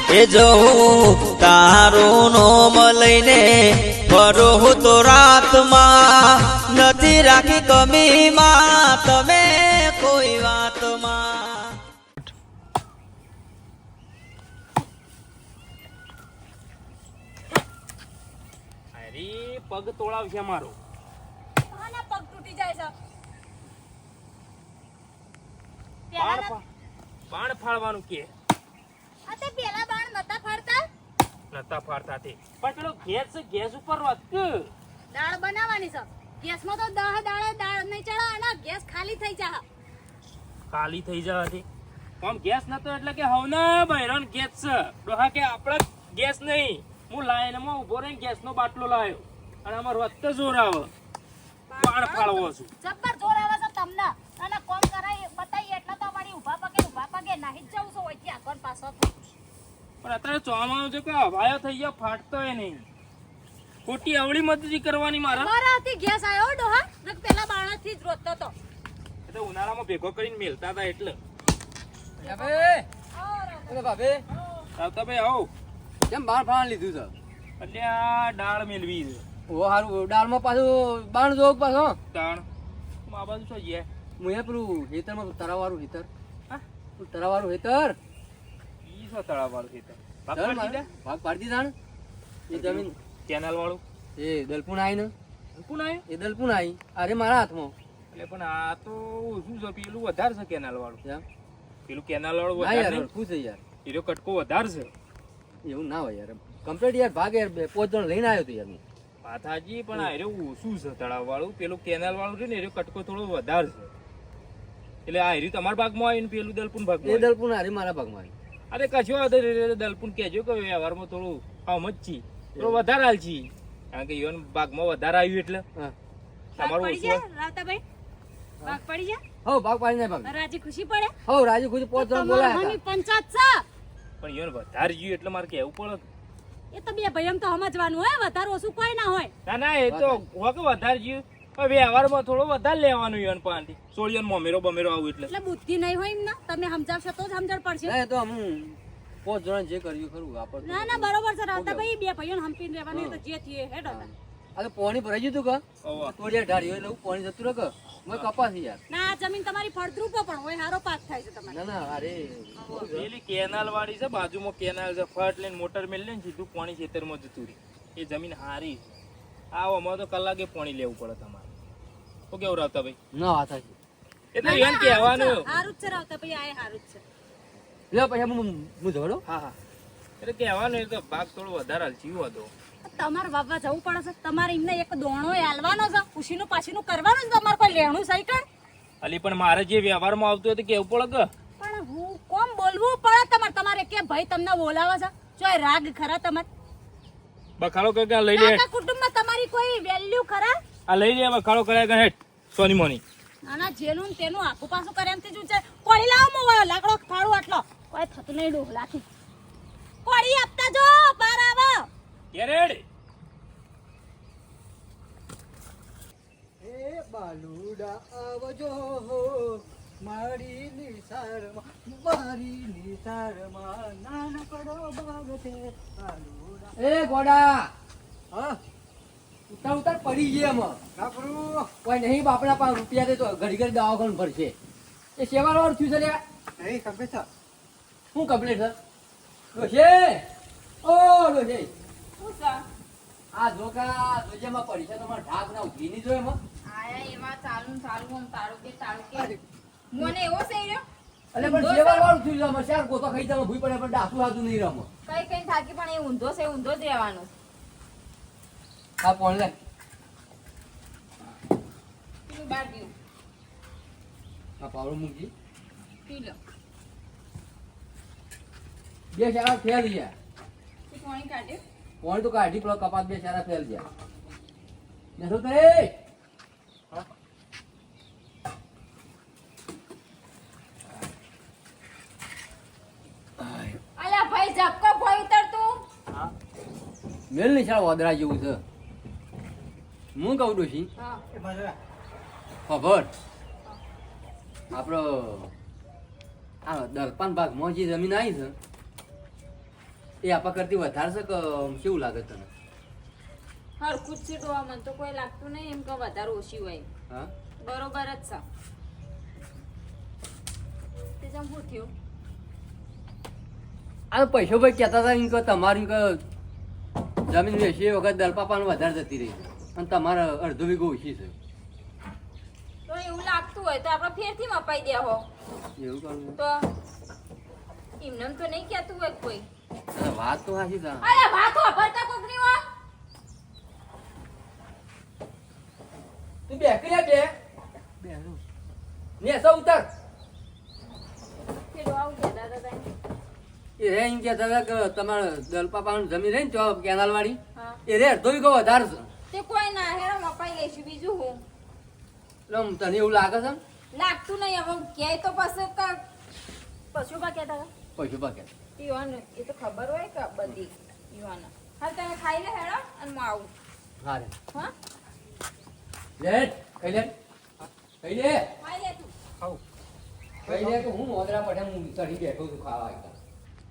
એ જવું તારું નોમ લઈને ફરો તો રાતમાં નથી રાખી કમીમાં તમે કોઈ વાતમાં. અરે પગ તોડાવશે મારો. આના પગ તૂટી જાય છે. બાણ ફાળવાનું કે આ તે પેલા બાણ નતા ફાડતા તે પણ પેલો ગેસ ઉપર વાત કે દાળ બનાવવાની છે. ગેસમાં તો 10 દાળ નહીં ચડે અને ગેસ ખાલી થઈ જા. ખાલી થઈ જવાથી આમ ગેસ નતો એટલે કે હવના બહેરાન ગેસ છે ડોહા કે આપણા ગેસ નહીં. હું લાઈનમાં ઉભો રહીને ગેસનો બાટલો લાવ્યો અને અમાર વત્ત જોર આવે બાણ ફાળવો છું. જબ્બર જોર આવે છે તમને અને કોમ કરાય બતાઈ એટલે તો વળી ઊભા પગે નાહી જ જાઉં છું ઓયથી આગળ પાછો. પણ અત્યારે ચોમાનું છે કે હવાયો થઈ ગયો ફાટતોય નહીં. ખોટી અવળી મજૂરી કરવાની મારા. મારાથી ગેસ આવ્યો ડોહા ને પેલા બાણથી જ રોતતો તો. એટલે ઉનાળામાં ભેગો કરીને મેલતા હતા એટલે. ભાઈ આવો કેમ બાણ ફાણ લીધું છે? એટલે આ દાળ મેલવી છે. ઓ હારું દાળમાં પાછું બાણ જોગ પાછો તાણ આ બાજુ શું છે? હું એ પેલું હેતરમાં તરાવાળું હેતર હા તરાવાળું હેતર ઈ શું તળાવ વાળું છે? ભાગ પાડી દીધા ને એ જમીન કેનાલ વાળું એ દલપુણ આવી ને કોણ આવ્યું? એ દલપુણ આવી અરે મારા હાથમાં એટલે પણ આ તો શું છે પેલું વધારે છે કેનાલ વાળું. કેમ? પેલું કેનાલ વાળું ના વધારે યાર નહીં. ખુશ છે યાર એનો કટકો વધારે છે. એવું ના હોય યાર કમ્પ્લીટ યાર ભાગ યાર 5 જણ લઈને આવ્યો તો યાર હું. વાત હાજી પણ આ રહ્યું ઓછું છે તળાવ વાળું. પેલું કેનાલ વાળું છે ને એનો કટકો થોડો વધારે છે. એટલે આ રહ્યું તમારા ભાગમાં આવીને પેલું દલપુન એ ભાગમાં. દલપુણ અરે મારા ભાગમાં આવી. અરે કશું વાંધો દલપુન કહેજો કે વ્યવહારમાં થોડું આમ જ છી થોડું વધારે હાલ છી કારણ કે ઈવન ભાગમાં વધારે આવ્યું એટલે હા તમારું પડી ઓછું. જાય રાવતાભાઈ ભાગ પડી જાય હો ભાગ પાડી નાખ ભાગ રાજી ખુશી પડે. હો રાજી ખુશી 5 જણ તમારા બોલાયા હની હતા. પંચાયત છે પણ ઈવન વધારે જ્યું એટલે મારે કહેવું પડે. એ તો બે ભાઈ એમ તો સમજવાનું હોય વધારે ઓછું કોઈ ના હોય. ના એ તો હોકે વધારે જ્યું પણ વ્યવહારમાં થોડો વધારે લેવાનું ઈવન પાસેથી સોળિયન મોમેરો બમેરો આવું એટલે. એટલે બુદ્ધિ નહીં હોય એમ ના તમે સમજાવશો તો જ સમજણ પડશે. ના એ તો હું 5 જણ જે કર્યું ખરું આપણે ના ના બરોબર છે રાવતાભાઈ બે ભાઈઓને હંપીને રહેવાની તો જે થઈએ હેડો ના. આ તો પાણી ભરાઈ ગયું તું કા ઓવા. તોડિયા ઢાળ્યો એટલે હું પાણી જતું રહે મેં કપાસ યાર ના આ જમીન તમારી ફળદ્રુપ પણ હોય સારો પાક થાય છે તમારે. ના ના અરે પેલી કેનાલ વાળી છે બાજુમાં કેનાલ છે ફટ લઈને મોટર મેલી ને સીધું પાણી ખેતરમાં જતું રહે. એ જમીન હારી છે. આવામાં તો કલાકે પાણી લેવું પડે તમારે. તો કેવું રાવતા ભાઈ? ના વાત સાચી એટલે એમ કહેવાનું. સારું જ છે રાવતાભાઈ આ સારું જ છે. લે પછી હું જોડો હા હા એટલે કહેવાનું એ તો ભાગ થોડો વધારે હાલચી હતો. તમારે વાવવા જવું પડે છે તમારે એમને એક દોણો હાલવાનો છે ખુશીનું પાછીનું કરવાનું છે તમારે કોઈ લેણું સહી કર. અલી પણ મારે જે વ્યવહારમાં આવતું હોય તો કેવું પડે કે પણ હું કોમ બોલવું પડે તમારે કે ભાઈ તમને બોલાવે છે જો રાગ ખરા તમારે બખાડો કરે લઈ લે. આખા કુટુંબમાં તમારી કોઈ વેલ્યુ ખરા? આ લઈ લે બખાડો કર્યા હેઠ સોની મોની. આના જેનું ને તેનું આખું પાછું કરે એમથી જ ઊંચે કોળી લાવો મો લાકડો ફાડું આટલો કોઈ થતું નહીં ડોહલાથી કોળી આપતા જો બાર આવો કેરેડ એ બાલુડા આવજો મારી નિસારમાં નાનકડો બાગ છે બાલુડા. એ ગોડા હા ઉતાર પડી ગયા એમાં કાપરું કોઈ નહીં બાપડા પાસે રૂપિયા દે તો ઘડી ઘડી દવાખાનું ભરશે. એ સેવા વાળું થયું છે લ્યા નહીં કમ્પ્લીટ છે. શું કમ્પ્લીટ છે? ડોશે ઓ ડોશે શું છે આ જોકા જોજેમાં પડી છે તમારે ઢાક ના ઉભી નહીં જોયે એમાં. આયા એમાં ચાલુ આમ તાળું કે મને એવો છે રહ્યો એટલે પણ સેવા વાળું થયું છે અમારે ચાર ગોતો ખાઈ તમે ભૂઈ પડે પણ ડાસુ હાજુ નહીં રમો. કઈ થાકી પણ એ ઊંધો છે ઊંધો જ રહેવાનો આ કોણ લે પેલું બાર પીવું આ પાવડો મૂકી પી લો બે ચારા ફેલ ગયા તું પાણી કાઢ્યું કોણ તો કાઢી પેલો કપાત બે ચારા ફેલ ગયા નસો કરે અલ્યા ભાઈ ઝપકો ભોઈતર તું મેલ ની શાળા વાદળા જેવું છે. હું કહું ડોશી હા ખબર આપણો આ દલપાન ભાગમાં જે જમીન આવી છે એ આપા કરતી વધારે છે કે કેવું લાગે તને? હરખું જ છે ડોહા, મને તો કોઈ લાગતું નહીં એમ કે વધારે ઓછી હોય. હા બરોબર જ છે. તે જેમ શું થયું? આ પૈસો ભાઈ કહેતા હતા એમ કે તમારી કે જમીન વેચી એ વખત દલપાપાનું વધારે જતી રહી અને તમારે અડધો વીઘો ઓછી છે. તો એવું લાગતું હોય તો આપણે ફેરથી મપાઈ દે હો. એવું કરવું? તો એમને તો નહીં કહેતું હોય કોઈ. અરે વાત તો સાચી છે. અરે વાતો ભરતા કોકની વાત. તું બેસી લે બે ને સૌ ઉતર. કે ડોહા કહેતા હતા તને. એ રે એમ કહેતા હતા કે તમારે દલપાપાનું જમીન રહી ને તો કેનાલ વાળી હા એ રે અડધો વીઘો વધારે છે. તે કોઈ ના હેરો મપાઈ લઈશું બીજું હું. એટલે આમ તને એવું લાગે છે ને? લાગતું નહીં હવે ક્યાંય તો પછી પશુપા કહેતા હતા. પૈસો પાકે યુવાન એ તો ખબર હોય કે બધી યુવાન. હા તમે ખાઈ લે હેડો અને હું આવું. હા રે હા લે ખાઈ લે ખાઈ લે ખાઈ લે તું. ખાઈ લે તો હું મોદરા પડે હું ચડી બેઠો છું ખાવા એકદમ.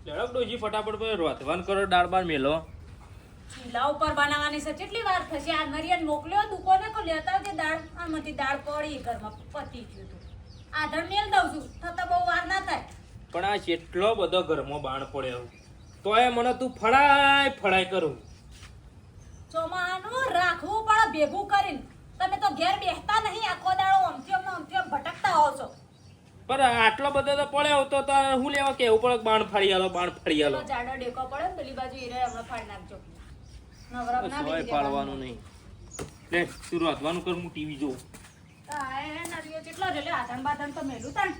ઝડપ ડોજી ફટાફટ ભાઈ રોતવાન કરો, દાળ બાર મેલો. ચૂલા ઉપર બનાવવાની છે કેટલી વાર થશે? આ નરિયન મોકલ્યો દુકાને કો લેતા આવજે દાળ. આમાંથી દાળ પડી ઘરમાં પતી ગયું તું. આધણ મેલ દઉં છું થતા બહુ વાર ના થાય. પણ આ કેટલો બધો ઘરમાં બાણ પડ્યો, તોય મને તું ફળાય ફળાય કરું. ચોમાનું રાખવું પડે ભેગું કરીને. તમે તો ઘેર બેસતા નહીં, આખો દાડો અમથી ભટકતા હોવ છો. પણ આટલો બધો તો પડ્યો તો હું લેવા કેવું પડે બાણ ફાડી આલો, બાણ ફાડી આલો. તો જાડો ડેકો પડે ને પેલી બાજુ હીરે હમણાં ફાડી નાખજો. નવરમ ના સોય બેસી પાડવાનું નહીં. લે તું રોતવાનું કર, હું ટીવી જોઉં. નરિયો કેટલો રેલે આધણ બાધણ તો મેલું તાણ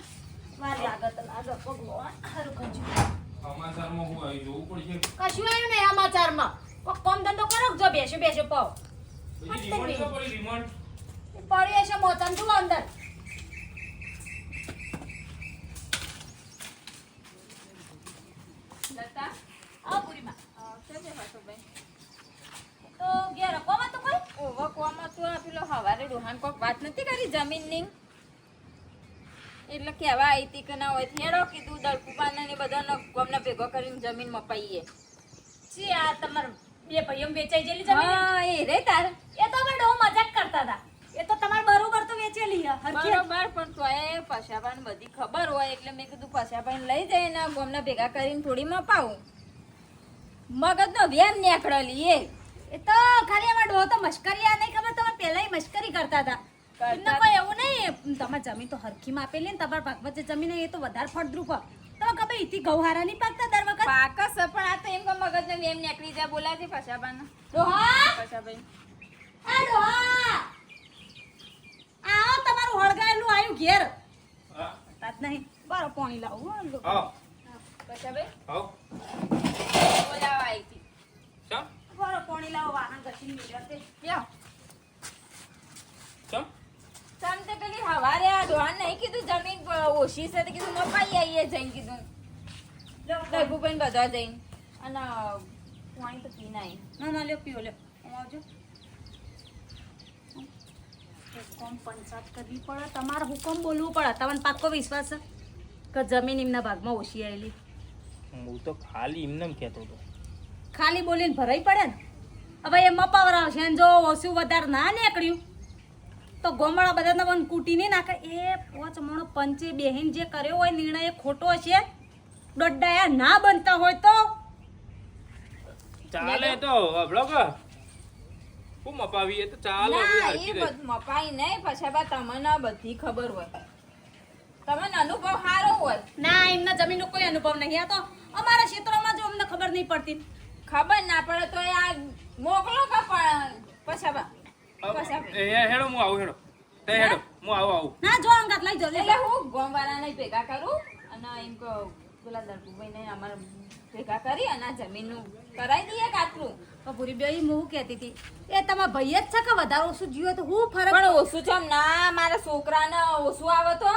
વાર લાગત લાગે ભગવાન હારું કરજો. સમાચારમાં હું આવી જોવું પડશે. કશું આવ્યું નહીં સમાચારમાં. કોક કામ ધંધો કરો કે જો બેસો પાવ. પછી રિમોટ તો પડી રિમોટ. પડી હશે મોચામ જુઓ અંદર. લતા આવો પૂરીમાં. શું છે ભાઈ? તો ઘેર કોમાં તો કોઈ ઓવા કોમાં તો આ પેલો હવારે ડોહાન કોક વાત નથી કરી જમીનની, એટલે કહેવા આવી હતી કે ના હોય હેડો કીધું દળપુપાને ને બધાને ગમને ભેગો કરીને જમીન મપાઈએ. છી આ તમાર બે ભાઈઓ વેચાઈ ગયેલી જમીન. હા એ રે તાર એ તો અમે ડો મજાક કરતા હતા. એ તો તમાર બરોબર તો વેચેલી હે હરખી. બરોબર, પણ તોય પશાબાને બધી ખબર હોય એટલે મેં કીધું પશાબાને લઈ જાય ને ગમને ભેગા કરીને થોડી મપાવું. મગજનો વેમ નીકળેલી એ તો ખાલી અમાર ડો તો મશ્કરી આ નહીં ખબર તમે પહેલાય મશ્કરી કરતા હતા. એમને કોઈ એવું નહીં તમાર જમીન તો હરખી માપેલી ને તમાર ભાગવત જે જમીન હે એ તો વધારે ફળદ્રુપ હે. તમે કબે ઈથી ગૌહારા નહીં પાકતા દર વખત. પાકસ પણ આ તો એમ કે મગજનો વેમ નીકળી જાય. બોલાજે પશાબાને. ડોહા પશાભાઈ આ ડોહા આવો તમારું હળગાયેલું આયું ઘેર. હા તાત નહીં બરો પાણી લાવું હો. આવ પશાભાઈ આવ. બોલાવા આવી હતી. ચમ બરો પાણી લાવો વાહન ઘસીને નીકળ્યા તે. લ્યો ચમ તમ તે પેલી હવારે આ ડોહાન નહીં કીધું જમીન ઓછી છે તો કીધું મપાઈ આવીએ જઈને કીધું દરભુભાઈ બધા જઈને અને પાણી તો પીને આવી. ના ના લ્યો પીઓ લ્યો આમ આવજો. હુકમ પંચાયત કરવી પડે તમારે હુકમ બોલવું પડે. તમને પાક્કો વિશ્વાસ છે કે જમીન એમના ભાગમાં ઓછી આવેલી? હું તો ખાલી એમને એમ કહેતો હતો. ખાલી બોલીને ભરાઈ પડે ને. હવે એ મપાવર આવશે અને જો ઓછું વધારે ના નીકળ્યું તો ગોમડા બધાને વન કૂટી નહીં નાખે. એ પોચ મણો પંચે બેહીન જે કર્યો હોય નિર્ણય એ ખોટો છે. દોડ્ડાયા ના બનતા હોય તો ચાલે તો અબળો કે હું મપાવી એ તો ચાલો ના એ બધું મપાઈ નહીં પછી બા તમને બધી ખબર હોય, તમને અનુભવ સારો હોય. ના એમના જમીનનો કોઈ અનુભવ નહીં. આ તો અમારા ક્ષેત્રોમાં જો અમને ખબર નહીં પડતી. ખબર ના પડે તો આ મોકલો કે પણ પછી બા હેડો હું આવું હેડો તે હેડો હું આવું ના જો અંગાત લઈ જાઓ, લઈ એટલે જાઓ. હું ગોમવાળાને ભેગા કરું અને એમ કહો પેલા દરભુભાઈને અમારે ભેગા કરી અને આ જમીનનું કરાવી દઈએ કાટલું. પૂરી બેઈ હું કહેતી હતી એ તમારા ભાઈ જ છે કે વધારે ઓછું જીવો તો હું ફરક પણ ઓછું છે ના મારા છોકરાને ઓછું આવે તો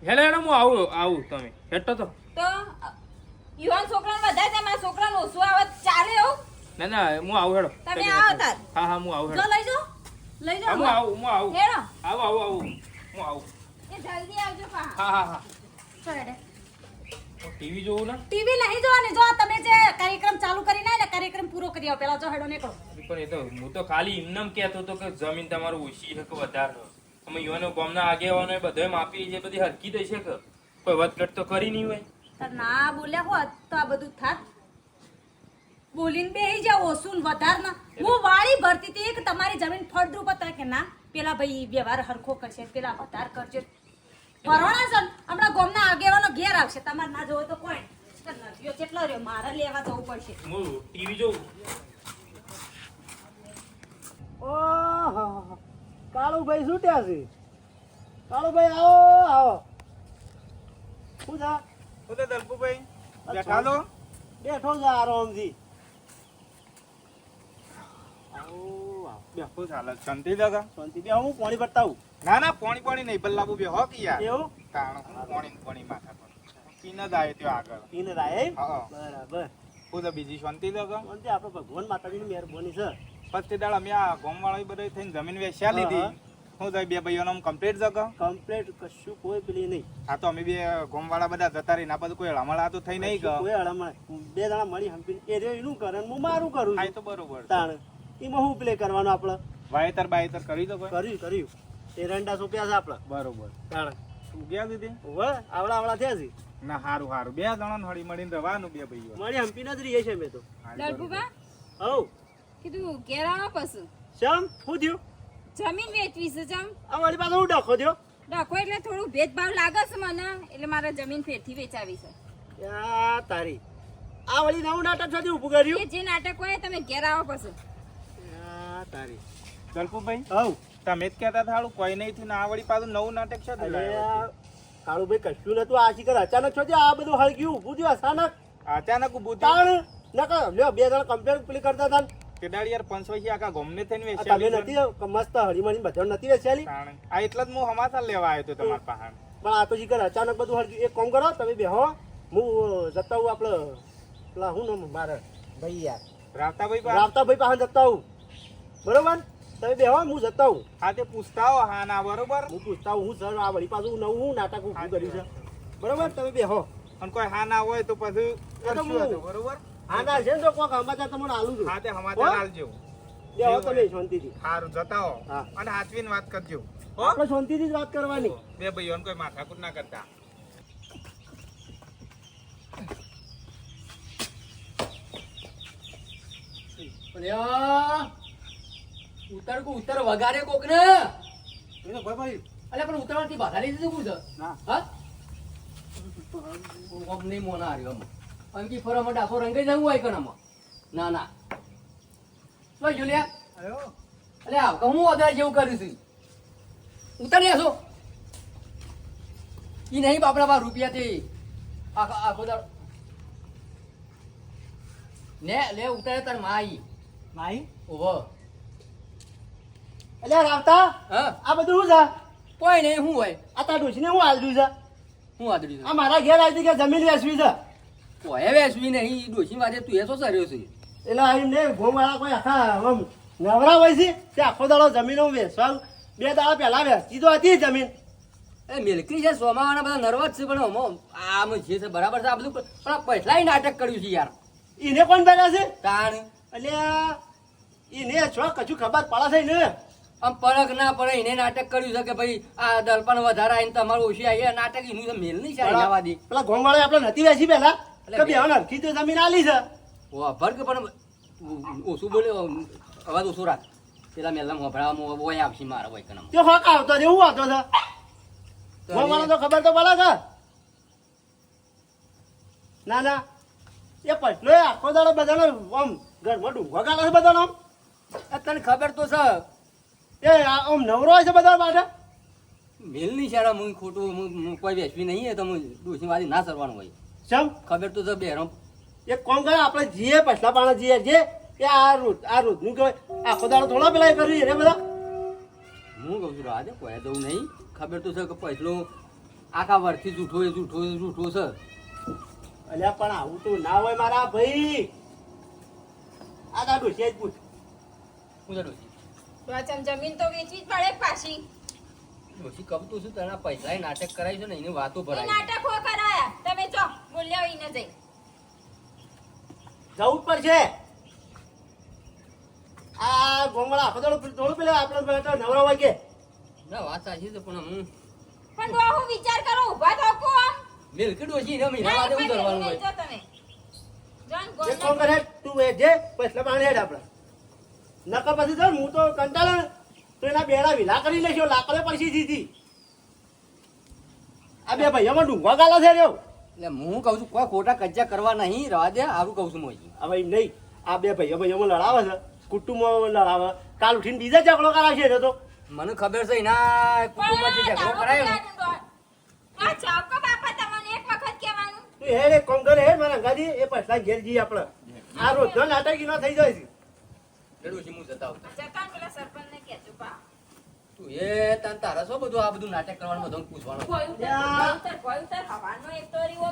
હેડો હેડો હું આવું તમે હેડો તો યુવાન છોકરાને વધારે છે મારા છોકરાને ઓછું આવે તો ચાલે એવું. ના ના હું આવું હેડો તમે આવો તાર. હા હા હું આવું જો હેડો લઈ જાઓ, લઈ હા, જાઓ. હું આવું હેડો આવું હું આવું એ જલ્દી આવજો પા. હા હા હા ચાલ હેડે. ટીવી જોવું ને ટીવી નહીં જોવાની. જો તમે જે જતી આવો પેલા ચહેડો નીકળો પણ એ તો હું તો ખાલી એમનેમ કહેતો હતો કે જમીન તમારું ઓછી છે કે વધારે અમે યુવાનો ગામના આગેવાનો બધોય માપી છે બધી હરકી દઈ છે કે કોઈ વધઘટ તો કરી નહીં હોય તાર ના બોલ્યા હોત તો આ બધું થાત બોલીને બેહી જાવ ઓછું ને વધારે ના હું વાળી ભરતી હતી કે તમારી જમીન ફળદ્રુપ હતા કે ના પેલા ભાઈ વ્યવહાર હરખો કરશે પેલા વધાર કરશે ભરવાના છે ને, હમણાં ગામના આગેવાનો ઘેર આવશે તમારે ના જોવો તો કોઈ નદીઓ કેટલો રહ્યો મારે લેવા જવું પડશે હું ટીવી જોઉં ઓહો કાળુભાઈ છૂટ્યા છે કાળુભાઈ આવો આવો શું છે હું તો દલપુભાઈ બેઠા લો બેઠો છે આરામથી બેઠો ચાલે શાંતિ જગા શાંતિ બે હું પાણી ભરતાવું ના ના પાણી નહીં બલ્લાબુ બે હો કે યાર એવું તાણ પાણી માથા પર પીને જ આવે ત્યાં આગળ પીને રાય હા બરાબર હું તો બીજી શાંતિ જગા શાંતિ આપણે ભગવાન માતાજીની મહેરબાની છે પછી દાળ અમે આ ગામ વાળા બધા થઈને જમીન વેચ્યા લીધી હું તો બે ભાઈઓનો કમ્પ્લીટ જગા કમ્પ્લેટ કશું કોઈ પેલી નહીં આ તો અમે બે ગામ વાળા બધા જતા રહી ના બધું કોઈ હળમળા તો થઈ નહીં ગયો કોઈ હળામણ બે જણા મળી હંપીને એ રહ્યો એનું કરે ને હું મારું કરું હા છું. તો બરોબર તાણ એમાં હું પ્લે કરવાનું આપણે વાયતર બાયતર કરી દો કોઈ કર્યું એરંડા સોંપ્યા છે આપણે બરોબર તાણ તું ગયા દીધી હવે આવડા થયા છે ના હારું હારું બે જણા હળી મળીને રહેવાનું બે ભાઈઓ મળી હંપીને જ રહીએ છે મેં તો દલપુબા હવ કીધું ઘેરાનો પશુ શમ શું થયું જમીન વેચવી છે જમ આ મારી પાસે હું ડખો થયો ડખો એટલે થોડું ભેદભાવ લાગે છે મને એટલે મારે જમીન ફેરથી વેચાવી છે યા તારી આ વળી નવું નાટક સાથે ઊભું કર્યું કે જે નાટક હોય તમે ઘેર આવો પછી યા તારી દલપુભાઈ હવ તમે જ કહેતા હતા હાલું કોઈ નહીં થયું ને આ વળી પાછું નવું નાટક છે અરે કાળુભાઈ કશું નતું આ શીખર અચાનક છો આ બધું હળગ્યું ઊભું થયું અચાનક અચાનક ઉભું તાણ નકર લ્યો બે જણા કમ્પ્લેન પેલી કરતા હતા ને. કેદાડ યાર 500 આખા ગોમને થઈને આ વેચ્યા તમે નથી મસ્ત હળીમળી બધા નથી વેચેલી આ એટલે જ હું સમાચાર લેવા આવ્યો હતો તમારા પાસે પણ આ તો શીખર અચાનક બધું હળગ્યું એક કામ કરો તમે બેહો હું જતા હું આપણે પેલા હું નામ મારે ભાઈ યાર રાવતાભાઈ પાસે રાવતાભાઈ પાસે જતા હું બરોબર તમે બેહો હું જતા હું હા તે પૂછતા હો હા ના બરોબર હું પૂછતા હું સર આ વળી પાછું નવું હું નાટક ઊભું કર્યું છે બરોબર તમે બેહો અને કોઈ હા ના હોય તો પછી તો કરશું હું- હતું, બરોબર હા ના છે ને તો કોક સમાચાર તમને આલું છું હા તે સમાચાર હો? આલજો બેહો તમે શાંતિથી સારું જતા હો હા. અને હાચવીને વાત કરજો હો આપણે શાંતિથી જ વાત કરવાની બે ભાઈઓને કોઈ માથાકૂટ ના કરતા ઉતર કો ઉતર વગાડે કોક ને ભાઈ અલે પણ ઉતરવાથી બાધારી દીધું કું છે ના. હા કોક નહીં મોના હાર્યો આમ અંકી ફરવામાં ડાસો રંગાઈ જવું હોય કણામાં ના ના શું જોલ્યા અલે આવ હું વધારે જેવું કર્યું છું ઉતરી આસો ઈ નહીં બાપડા બા રૂપિયાથી આખો દાડો ને લે ઉતારે તાર માઈ માઈ ઓહો એટલે રાવતા હા આ બધું શું છે કોઈ નહીં શું હોય આ તાર ડોશીને હું આલ્યું છે હું આદડી આ મારા ઘેર આવી કે જમીન વેચવી છે કોઈ વેસવી નહીં ડોશી વાજે તું એસો સર્યો છે એટલે એમને ઘોમવાળા કોઈ આખા આમ નવરા હોય છે તે આખો દાડો જમીનો વેચવા બે દાડા પહેલા વેચી તો હતી જમીન એ મિલકી છે સોમાવાના બધા નર્વસ છે પણ આમ જે છે બરાબર છે આ બધું પણ આ પહેલાંય નાટક કર્યું છે યાર એને કોણ ભેગા છે તાણ એટલે એને છો કશું ખબર પડે છે ને આમ પરખ ના પડે એને નાટક કર્યું છે કે ભાઈ આ દલપણ વધારે આવીને તમારું ઓછી આવી નાટક એનું તો મેલ નહીં છે જવા દે પેલા ઘોમવાળા આપણે નથી વેચી પહેલા એટલે કે બે હરખી તો જમીન આલી છે ભર કે પણ ઓછું બોલે અવાજ ઓછું રાખ પેલા મેલા મોભળામાં ઓય આપશે મારા હોય કનામ તે હોક આવતો છે એવું આવતો છે ઘોમવાળા તો ખબર તો પડે છે ના ના એ પટલો આખો દાડો બધાનો આમ ઘરમાં ડૂંગો ગાળે છે બધાનો આમ તને ખબર તો છે એ આમ નવરો હોય છે બધા માટે મેલ નહીં સારા હું ખોટું હું કોઈ વેચવી નહીં તો હું ડોસી વાળી ના સરવાનું હોય ચમ ખબર તો છે બેરો એક કામ કરે આપણે જીએ પછલા પાણા જીએ જે એ આ રોજ નું કહેવાય આખો દાડો થોડા પેલા એ કરી રે બધા હું કહું છું રાજે કોઈ દઉં નહીં ખબર તો છે કે પૈસલો આખા વર્ષથી જૂઠો એ જૂઠો એ જૂઠો છે અલ્યા પણ આવું તો ના હોય મારા ભાઈ આ દાડો છે જ પૂછ હું છે ડોસી તો આ જમીન તો વેચવી જ પડે પાછી ડોસી કબ તું છું તેના પૈસા નાટક કરાય છે ને એની વાતો એ ભરાય નાટક હો કરાયા તમે જો બોલ્યા ઈને જઈ જવું જ પડશે આ ગોમવાળા આખો દાડો થોડું પેલા આપણે તો નવરા હોય કે ના વાત સાચી છે પણ હું પણ તો હું વિચાર કરો ઊભા તો કો આમ મેલકી ડોશી ને મહિના વાદે હું કરવાનું હોય જો તમે જોન એક ગોન કામ કરે તું એ જે પૈસા પાણી હેડ આપણે નકર પછી તો હું તો કંટાળે ને તો એના બેડા વિલા કરી લેશો લાકડે પડશે જીધી આ બે ભાઈઓમાં ડુંગવા ગાલા છે રહ્યો એટલે હું કહું છું કોઈ ખોટા કજ્જા કરવા નહીં રવા દે સારું કહું છું મોજી હવે એમ નહીં આ બે ભાઈઓમાં લડાવે છે કુટુંબમાં લડાવે કાલ ઉઠીને બીજા ઝઘડો કરાવશે તો મને ખબર છે એના કુટુંબમાં જે ઝઘડો કરાયો ને આ ચાવકો બાપા તમને એક વખત કહેવાનું તું હેડ એક કામ કરે હેડ મારા ગાડી એ પૈસા ઘેર જઈએ આપણે આ રોજ નાટકી ન થઈ જાય છે ડોશી હું જતા આવતા જતા પેલા સરપંચને કહેજો બા તું એ તન તારા શું બધું આ બધું નાટક કરવાનું બધું પૂછવાનું કોઈ ઉતર હવાનો એક તો રીવો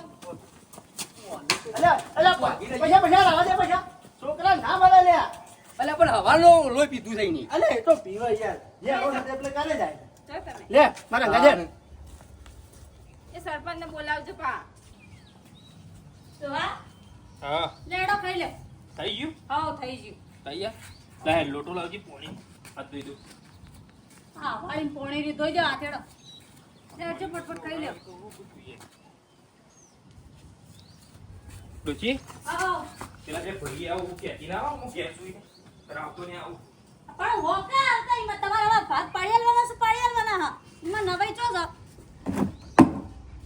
અલ્યા પૈસા લાવા દે પૈસા છોકરા ના મળે લ્યા એટલે પણ હવાનો લોહી પીધું થઈ નહીં અલે એ તો પીવા યાર જે આવો સાથે એટલે કાલે જાય જો તમે લે મારા ગાજે એ સરપંચને બોલાવજો પા તો હા હા લેડો ખાઈ લે થઈ ગયું હાવ થઈ ગયું તૈયાર લે લોટો લાવજી પોણી હાથ ધોઈ દઉં હા વાળીને પોણી રી ધોઈ દો હાથેડો લેજો ફટફટ ખાઈ લે ડોચી આવો પેલા જે ભરી આવું હું કહેતી ના આવું હું કહેશું રાવતો ને આવું પણ હોકા આવતા ઈમાં તમારે હવે ભાત પાડી આલવાના છે પાડી આલવાના હા ઈમાં નવાઈ ચો છો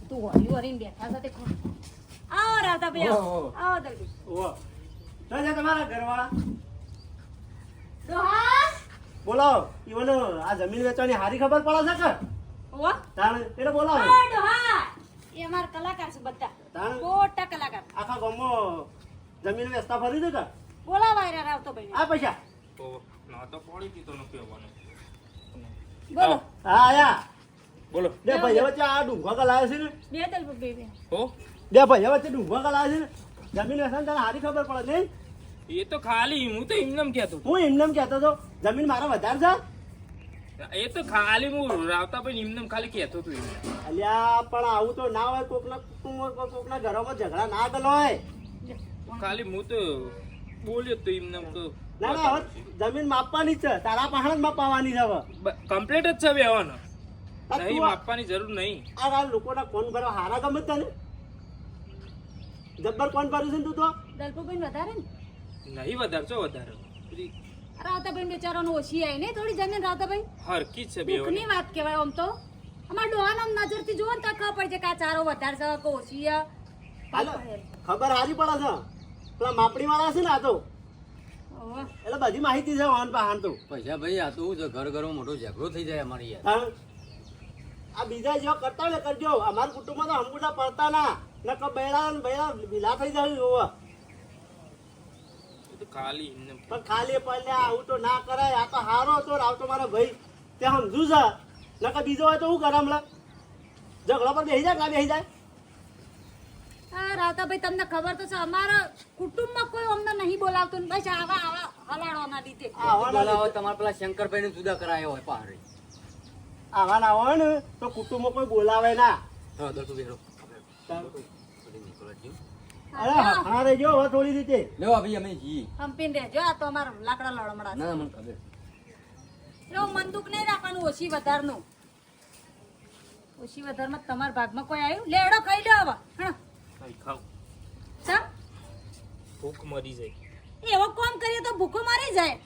તું હરી હરીને બેઠા સાથે કોણ આવો રાતા ભાઈ આવો દલજી ઓ તો જે તમારા ઘરવાળા દોહા બોલો ઈવનો આ જમીન વેચવાની હારી ખબર પડે છે કે ઓ તાણ એને બોલાવો ઓ દોહા એ અમાર કલાકાર છે બધા તાણ મોટા કલાકાર આખા ગામમાં જમીન વેચતા ફરી છે કે બોલાવા રે રાવતો ભાઈ આ પૈસા તો ના તો પોણી પીતો ન કહેવાનું બોલો હા આયા બોલો બે ભાઈ વચ્ચે આ ડુંગવા લાવે છે ને બે દલ બે બે હો બે ભાઈ વચ્ચે ડુંગવા લાવે છે ને જમીન વેચવાની તને હારી ખબર પડે નહીં એ તો ખાલી હું તો એમને કહેતો હું એમને એમ કહેતો હતો જમીન મારા વધારે છે એ તો ખાલી હું રાવતા ભાઈ એમને ખાલી કહેતો હતો એમને અલ્યા પણ આવું તો ના હોય કોકના કોકના ઘરોમાં ઝઘડા ના ગયેલો હોય ખાલી હું તો બોલ્યો તો એમને તો ના ના હવે જમીન માપવાની જ છે તારા પહાડ જ માપવાની છે હવે કમ્પ્લીટ જ છે બેવાનો આ નહીં તું માપવાની જરૂર નહીં આ લોકોના કોણ ભરવા હારા ગમે તને જબ્બર કોણ ભર્યું છે ને તું તો દલપુભાઈ વધારે ને નહીં વધારે છો વધારે બધી રાવતાભાઈ બિચારાનું ઓછી આવી ને થોડી જમીન રાવતાભાઈ હરકી જ છે દુઃખની વાત કહેવાય આમ તો અમારા ડોહાનો આમ નજરથી જુઓ ને તો ખબર પડે છે કે આ ચારો વધારે છે કે ઓછી છે. હાલો, ખબર હારી પડે છે પેલા માપણી વાળા છે ને આ તો ઓહો. એટલે બધી માહિતી છે વાહન પહાણ તો પૈસા ભાઈ આ તો શું છે ઘર ઘરમાં મોટો ઝઘડો થઈ જાય અમારી યાર તાણ આ બીજા જેવા કરતા હોય ને કરજો અમારા કુટુંબમાં તો હમકુટા પડતા ના નકર બૈરા ને બૈરા ભીલા થઈ જાય જોવા એ તો ખાલી એમને પણ ખાલી પડ્યા આવું તો ના કરાય આ તો હારો હતો આવતો મારો ભાઈ તે સમજુ છે નકર બીજો હોય તો શું કરે હમણાં ઝઘડો પર બેસી જાય ના બેસી જાય આ રાવતાભાઈ તમને ખબર તો છે અમારા કુટુંબમાં કોઈ અમને નહીં બોલાવતું ને બસ આવા આવા હલાડવાના લીધે આવા ના બોલાવો તમારે પેલા શંકરભાઈ ને જુદા કરાયો હોય પહાડે આવા ના હોય ને તો કુટુંબમાં કોઈ બોલાવે ના હા દરતું બેરો અરે હા રહેજો હવે થોડી રીતે લેવા ભાઈ અમે જી હંપીને રહેજો આ તો અમારા લાકડા લડમડા ના મને ખબર એવું મંદુક નહીં રાખવાનું ઓછી વધારનું ઓછી વધારમાં તમારા ભાગમાં કોઈ આવ્યું લેડો ખાઈ લો હવે હા ખાઈ ખાવ સમ ભૂખ મરી જાય એવો કામ કરીએ તો ભૂખો મારી જાય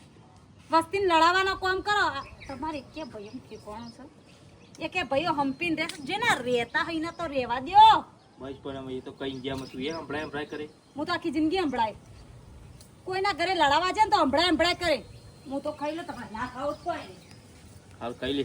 વસ્તીને લડાવવાનો કામ કરો આ તમારે કે ભાઈ એમ કે કોણ છે એ કે ભાઈઓ હંપીને રહે જેને રહેતા હોય ને તો રહેવા દ્યો બસ પણ અમે એ તો કઈ ગયા તું એ હંભળાય કરે હું તો આખી જિંદગી સંભળાય કોઈના ઘરે લડાવા જાય ને તો સંભળાય કરે હું તો ખાઈ લો તમારે ના ખાવું જ કોઈ નહીં. હાલ કઈ લે